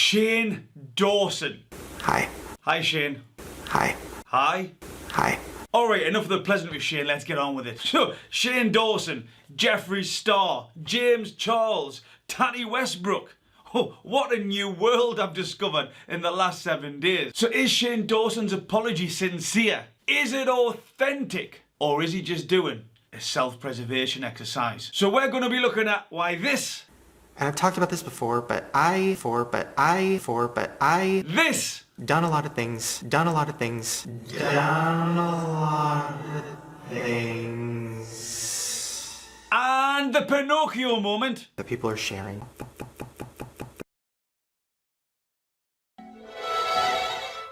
Shane Dawson. Hi. Hi, Shane. Hi. Hi. Hi. Alright, enough of the pleasantries, Shane, let's get on with it. So, Shane Dawson, Jeffree Star, James Charles, Tati Westbrook. Oh, what a new world I've discovered in the last 7 days. So is Shane Dawson's apology sincere? Is it authentic? Or is he just doing a self-preservation exercise? So we're going to be looking at why this... And I've talked about this before, This... Done a lot of things. And the Pinocchio moment. That people are sharing.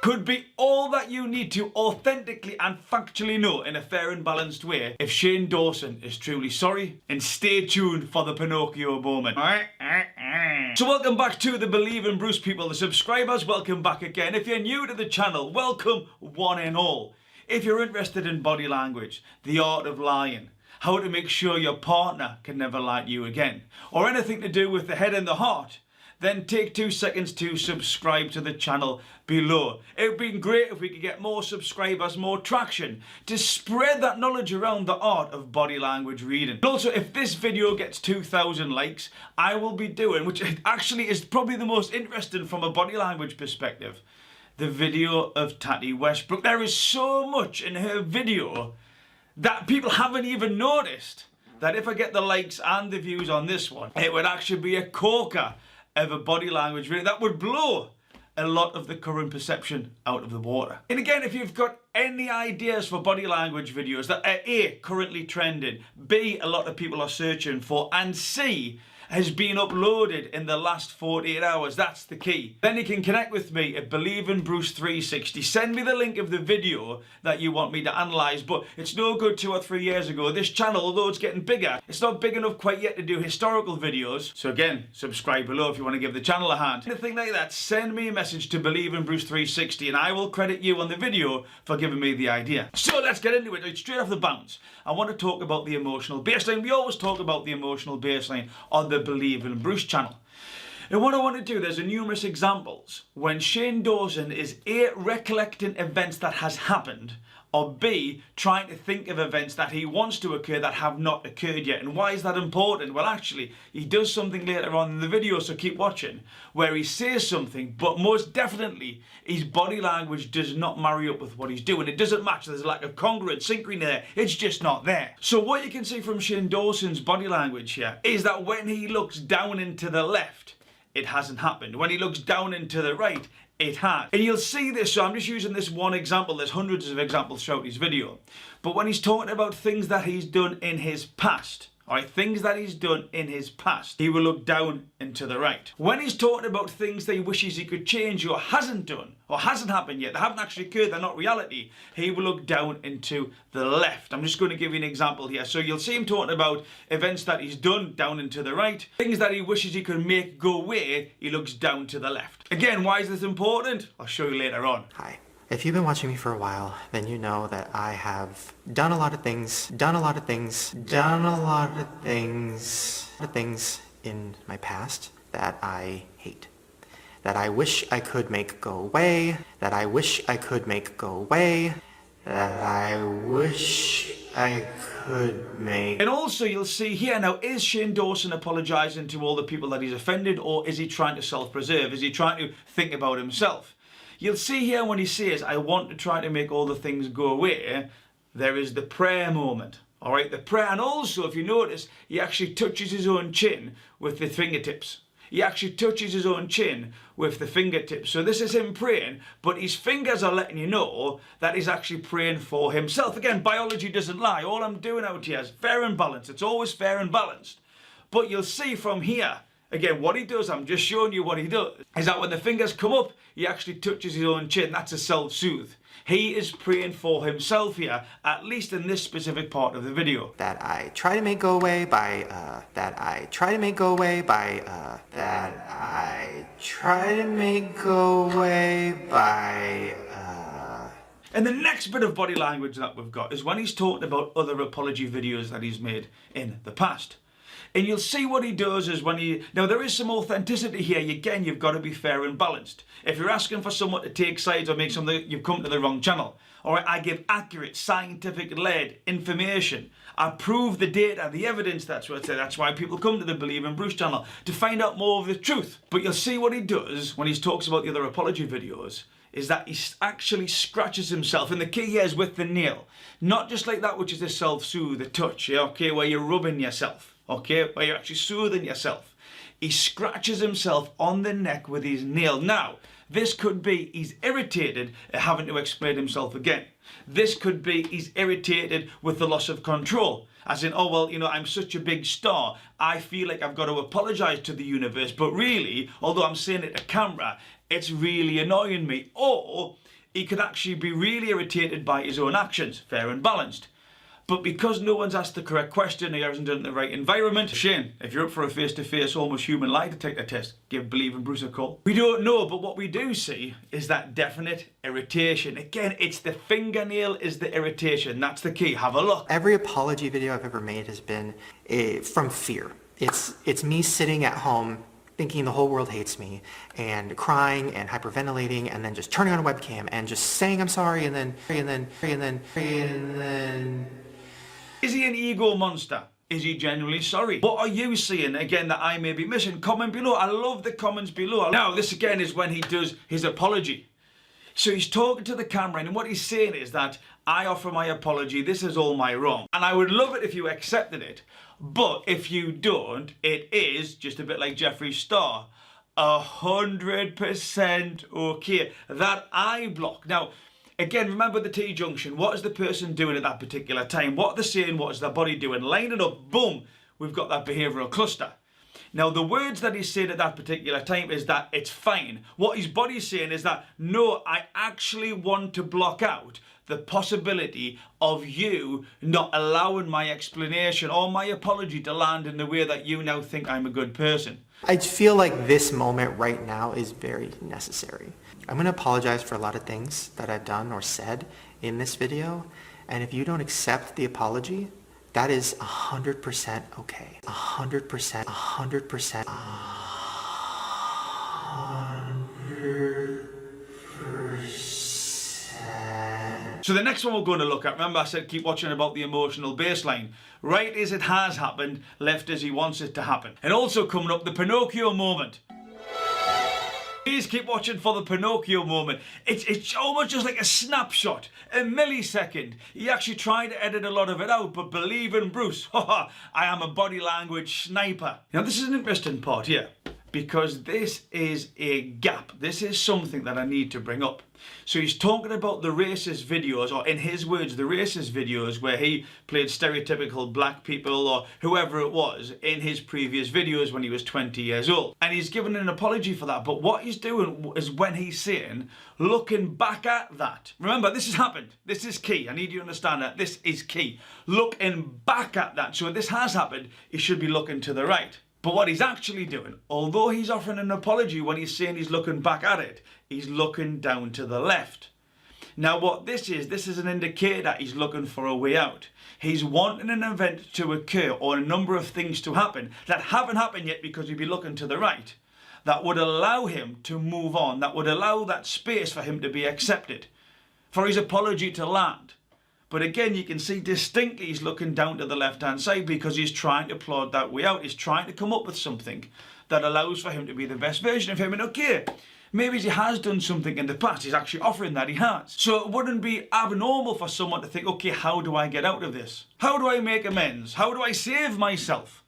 Could be all that you need to authentically and factually know in a fair and balanced way if Shane Dawson is truly sorry, and stay tuned for the Pinocchio moment. So welcome back to the Believe in Bruce people, the subscribers, welcome back again. If you're new to the channel, welcome one and all. If you're interested in body language, the art of lying, how to make sure your partner can never lie to you again, or anything to do with the head and the heart, then take 2 seconds to subscribe to the channel below. It would be great if we could get more subscribers, more traction, to spread that knowledge around the art of body language reading. And also, if this video gets 2,000 likes, I will be doing, which actually is probably the most interesting from a body language perspective, the video of Tati Westbrook. There is so much in her video that people haven't even noticed, that if I get the likes and the views on this one, it would actually be a corker of a body language video that would blow a lot of the current perception out of the water. And again, if you've got any ideas for body language videos that are A, currently trending, B, a lot of people are searching for, and C, has been uploaded in the last 48 hours, that's the key. Then you can connect with me at Believe in Bruce 360. Send me the link of the video that you want me to analyse, but it's no good 2 or 3 years ago. This channel, although it's getting bigger, it's not big enough quite yet to do historical videos. So again, subscribe below if you want to give the channel a hand. Anything like that, send me a message to Believe in Bruce 360 and I will credit you on the video for giving me the idea. So let's get into it, straight off the bounce. I want to talk about the emotional baseline. We always talk about the emotional baseline on the Believe in Bruce channel. And what I want to do, there's numerous examples when Shane Dawson is A, recollecting events that has happened, or B, trying to think of events that he wants to occur that have not occurred yet. And why is that important? Well, actually, he does something later on in the video, so keep watching, where he says something, but most definitely his body language does not marry up with what he's doing. It doesn't match. There's a lack of congruence, synchrony there. It's just not there. So what you can see from Shane Dawson's body language here is that when he looks down into the left, it hasn't happened. When he looks down into the right, it has. And you'll see this, so I'm just using this one example. There's hundreds of examples throughout his video. But when he's talking about things that he's done in his past, alright, things that he's done in his past, he will look down and to the right. When he's talking about things that he wishes he could change or hasn't done, or hasn't happened yet, they haven't actually occurred, they're not reality, he will look down into the left. I'm just going to give you an example here. So you'll see him talking about events that he's done down and to the right, things that he wishes he could make go away, he looks down to the left. Again, why is this important? I'll show you later on. Hi. If you've been watching me for a while, then you know that I have done a lot of things in my past that I hate, that I wish I could make go away, that I wish I could make go away, that I wish I could make... And also you'll see here now, is Shane Dawson apologising to all the people that he's offended, or is he trying to self-preserve? Is he trying to think about himself? You'll see here when he says, I want to try to make all the things go away, there is the prayer moment. Alright, the prayer, and also if you notice, he actually touches his own chin with the fingertips. He actually touches his own chin with the fingertips. So this is him praying, but his fingers are letting you know that he's actually praying for himself. Again, biology doesn't lie. All I'm doing out here is fair and balanced. It's always fair and balanced. But you'll see from here, again, what he does, I'm just showing you what he does, is that when the fingers come up, he actually touches his own chin. That's a self-soothe. He is praying for himself here, at least in this specific part of the video. That I try to make go away by, that I try to make go away by, And the next bit of body language that we've got is when he's talking about other apology videos that he's made in the past. And you'll see what he does is when he... Now, there is some authenticity here. Again, you've got to be fair and balanced. If you're asking for someone to take sides or make something, you've come to the wrong channel. All right, I give accurate, scientific-led information. I prove the data, the evidence, that's what I say. That's why people come to the Believe in Bruce channel, to find out more of the truth. But you'll see what he does when he talks about the other apology videos, is that he actually scratches himself. And the key here is with the nail. Not just like that, which is a self-soothe, a touch, yeah, okay, where you're rubbing yourself. Okay, where you're actually soothing yourself. He scratches himself on the neck with his nail. Now, this could be he's irritated at having to explain himself again. This could be he's irritated with the loss of control. As in, oh, well, you know, I'm such a big star. I feel like I've got to apologise to the universe. But really, although I'm saying it to camera, it's really annoying me. Or he could actually be really irritated by his own actions, fair and balanced. But because no one's asked the correct question, he hasn't done it in the right environment. Shane, if you're up for a face-to-face, almost human lie detector test, give Believe in Bruce a call. We don't know, but what we do see is that definite irritation. Again, it's the fingernail is the irritation. That's the key. Have a look. Every apology video I've ever made has been from fear. It's me sitting at home thinking the whole world hates me and crying and hyperventilating and then just turning on a webcam and just saying I'm sorry and then Is he an ego monster? Is he genuinely sorry? What are you seeing, again, that I may be missing? Comment below. I love the comments below. Now, this again is when he does his apology. So he's talking to the camera, and what he's saying is that I offer my apology, this is all my wrong. And I would love it if you accepted it. But if you don't, it is, just a bit like Jeffree's star, 100% okay. That eye block. Now, again, remember the T-junction. What is the person doing at that particular time? What are they saying? What is their body doing? Line it up, boom, we've got that behavioural cluster. Now, the words that he's saying at that particular time is that it's fine. What his body's saying is that, no, I actually want to block out the possibility of you not allowing my explanation or my apology to land in the way that you now think I'm a good person. I feel like this moment right now is very necessary. I'm going to apologize for a lot of things that I've done or said in this video, and if you don't accept the apology, that is 100% okay. 100%, 100%, 100%. So the next one we're going to look at, remember I said keep watching about the emotional baseline. Right as it has happened, left as he wants it to happen. And also coming up, the Pinocchio moment. Please keep watching for the Pinocchio moment. It's almost just like a snapshot, a millisecond. He actually tried to edit a lot of it out, but Believe in Bruce, I am a body language sniper. Now this is an interesting part here, because this is a gap. This is something that I need to bring up. So he's talking about the racist videos, or in his words, the racist videos where he played stereotypical black people or whoever it was in his previous videos when he was 20 years old. And he's given an apology for that. But what he's doing is when he's saying, looking back at that. Remember, this has happened. This is key. I need you to understand that this is key. Looking back at that. So if this has happened, he should be looking to the right. But what he's actually doing, although he's offering an apology when he's saying he's looking back at it, he's looking down to the left. Now what this is an indicator that he's looking for a way out. He's wanting an event to occur or a number of things to happen that haven't happened yet because he'd be looking to the right. That would allow him to move on, that would allow that space for him to be accepted, for his apology to land. But again, you can see distinctly he's looking down to the left-hand side because he's trying to plot that way out. He's trying to come up with something that allows for him to be the best version of him. And okay, maybe he has done something in the past. He's actually offering that he has. So it wouldn't be abnormal for someone to think, okay, how do I get out of this? How do I make amends? How do I save myself?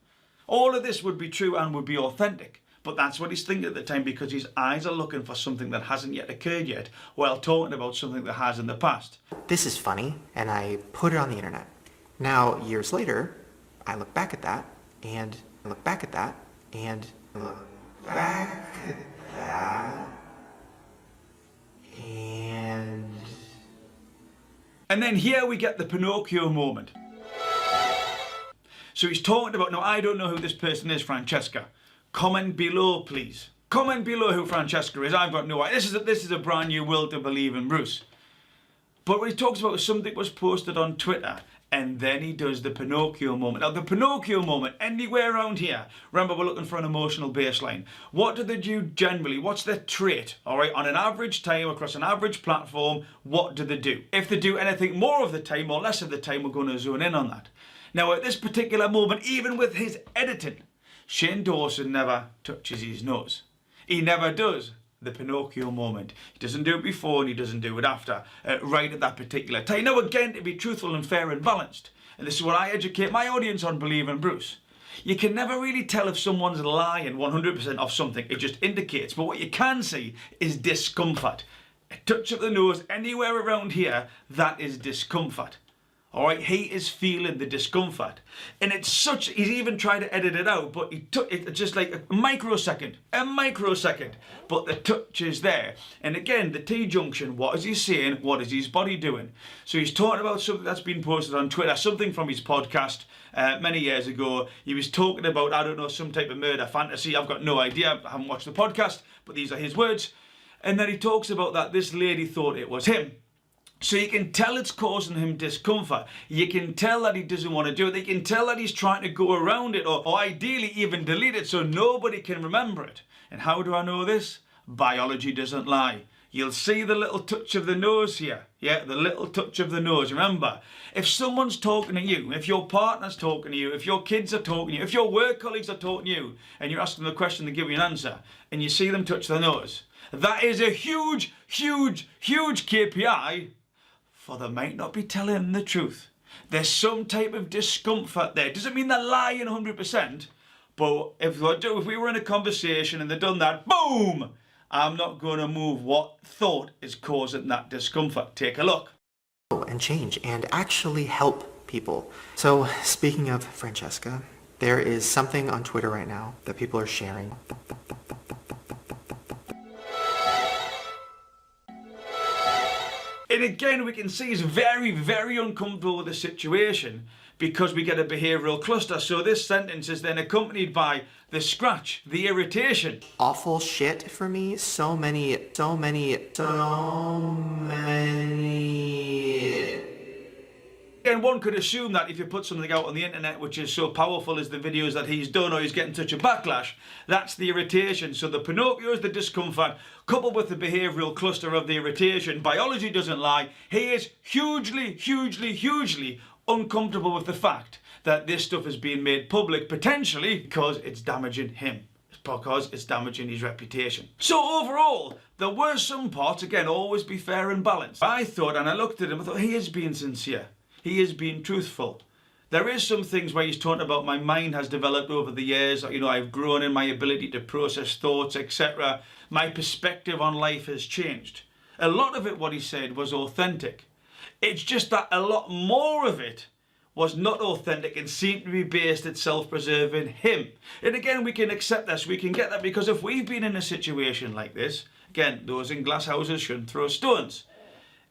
All of this would be true and would be authentic. But that's what he's thinking at the time because his eyes are looking for something that hasn't yet occurred yet while talking about something that has in the past. This is funny, and I put it on the internet. Now, years later, I look back at that, and look back at that, and look back at that, and then here we get the Pinocchio moment. So he's talking about, now I don't know who this person is, Francesca. Comment below, please. Comment below who Francesca is. I've got no idea. This is a brand new will to Believe in Bruce. But what he talks about is something was posted on Twitter, And then he does the Pinocchio moment. Now, the Pinocchio moment, anywhere around here, remember we're looking for an emotional baseline. What do they do generally? What's their trait? All right, on an average time, across an average platform, what do they do? If they do anything more of the time or less of the time, we're going to zone in on that. Now, at this particular moment, even with his editing, Shane Dawson never touches his nose. He never does the Pinocchio moment. He doesn't do it before and he doesn't do it after, right at that particular time. Now again, to be truthful and fair and balanced, and this is what I educate my audience on Believe in Bruce, you can never really tell if someone's lying 100% of something. It just indicates. But what you can see is discomfort. A touch of the nose anywhere around here, that is discomfort. All right, he is feeling the discomfort. And it's such, he's even tried to edit it out, but he took it just like a microsecond, but the touch is there. And again, the T-junction, what is he saying? What is his body doing? So he's talking about something that's been posted on Twitter, something from his podcast many years ago. He was talking about, I don't know, some type of murder fantasy. I've got no idea. I haven't watched the podcast, but these are his words. And then he talks about that this lady thought it was him. So you can tell it's causing him discomfort. You can tell that he doesn't want to do it. You can tell that he's trying to go around it or ideally even delete it so nobody can remember it. And how do I know this? Biology doesn't lie. You'll see the little touch of the nose here. Yeah, the little touch of the nose. Remember, if someone's talking to you, if your partner's talking to you, if your kids are talking to you, if your work colleagues are talking to you, and you're asking them a question, they give you an answer, and you see them touch their nose, that is a huge, huge, huge KPI. For they might not be telling the truth. There's some type of discomfort there. Doesn't mean they're lying 100%, but if we were in a conversation and they've done that, boom, I'm not going to move what thought is causing that discomfort. Take a look. And change and actually help people. So speaking of Francesca, there is something on Twitter right now that people are sharing. And again, we can see he's very, very uncomfortable with the situation because we get a behavioural cluster. So this sentence is then accompanied by the scratch, the irritation. Awful shit for me. So many. And one could assume that if you put something out on the internet which is so powerful as the videos that he's done or he's getting such a backlash, that's the irritation. So the Pinocchio is the discomfort, coupled with the behavioural cluster of the irritation. Biology doesn't lie. He is hugely, hugely, hugely uncomfortable with the fact that this stuff is being made public, potentially because it's damaging him, because it's damaging his reputation. So overall, there were some parts, again, always be fair and balanced. I thought, and I looked at him, I thought, he is being sincere. He is being truthful. There is some things where he's talking about my mind has developed over the years. You know, I've grown in my ability to process thoughts, etc. My perspective on life has changed. A lot of it, what he said, was authentic. It's just that a lot more of it was not authentic and seemed to be based at self-preserving him. And again, we can accept this, we can get that, because if we've been in a situation like this, again, those in glass houses shouldn't throw stones,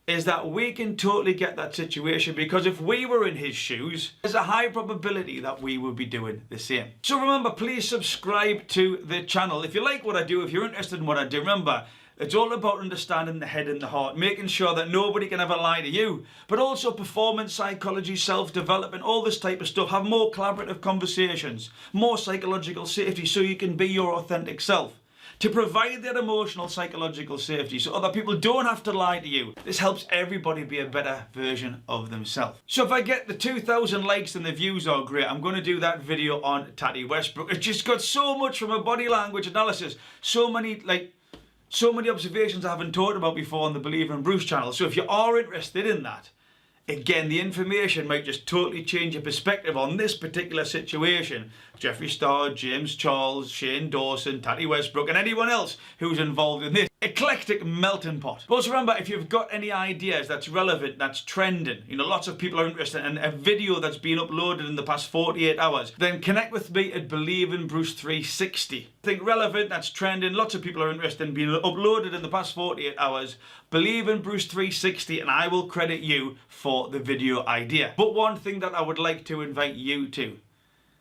is that we can totally get that situation, because if we were in his shoes, there's a high probability that we would be doing the same. So remember, please subscribe to the channel. If you like what I do, if you're interested in what I do, remember, it's all about understanding the head and the heart, making sure that nobody can ever lie to you, but also performance psychology, self-development, all this type of stuff. Have more collaborative conversations, more psychological safety so you can be your authentic self. To provide that emotional, psychological safety so other people don't have to lie to you. This helps everybody be a better version of themselves. So if I get the 2,000 likes and the views are great, I'm going to do that video on Tati Westbrook. It's just got so much from a body language analysis, so many observations I haven't talked about before on the Believe in Bruce channel. So if you are interested in that, again, the information might just totally change your perspective on this particular situation. Jeffree Star, James Charles, Shane Dawson, Tati Westbrook, and anyone else who's involved in this eclectic melting pot. Also remember, if you've got any ideas that's relevant, that's trending, you know, lots of people are interested in a video that's been uploaded in the past 48 hours, then connect with me at Believe in Bruce 360. Think relevant, that's trending, lots of people are interested in being uploaded in the past 48 hours, Believe in Bruce 360, and I will credit you for the video idea. But one thing that I would like to invite you to.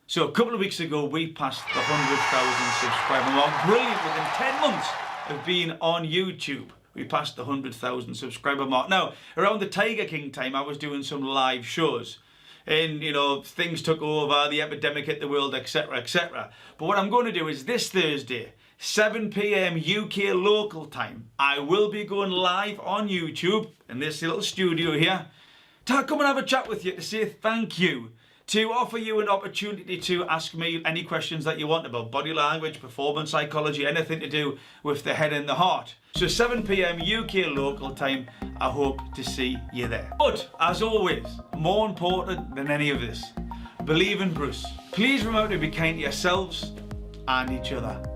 So a couple of weeks ago, we passed the 100,000 subscriber mark. Brilliant, within 10 months of being on YouTube, we passed the 100,000 subscriber mark. Now, around the Tiger King time, I was doing some live shows. and, you know, things took over, the epidemic hit the world, etc, etc. But what I'm going to do is this Thursday, 7 p.m. UK local time, I will be going live on YouTube in this little studio here to come and have a chat with you, to say thank you, to offer you an opportunity to ask me any questions that you want about body language, performance psychology, anything to do with the head and the heart. So 7 p.m. UK local time, I hope to see you there. But as always, more important than any of this, believe in Bruce. Please remember to be kind to yourselves and each other.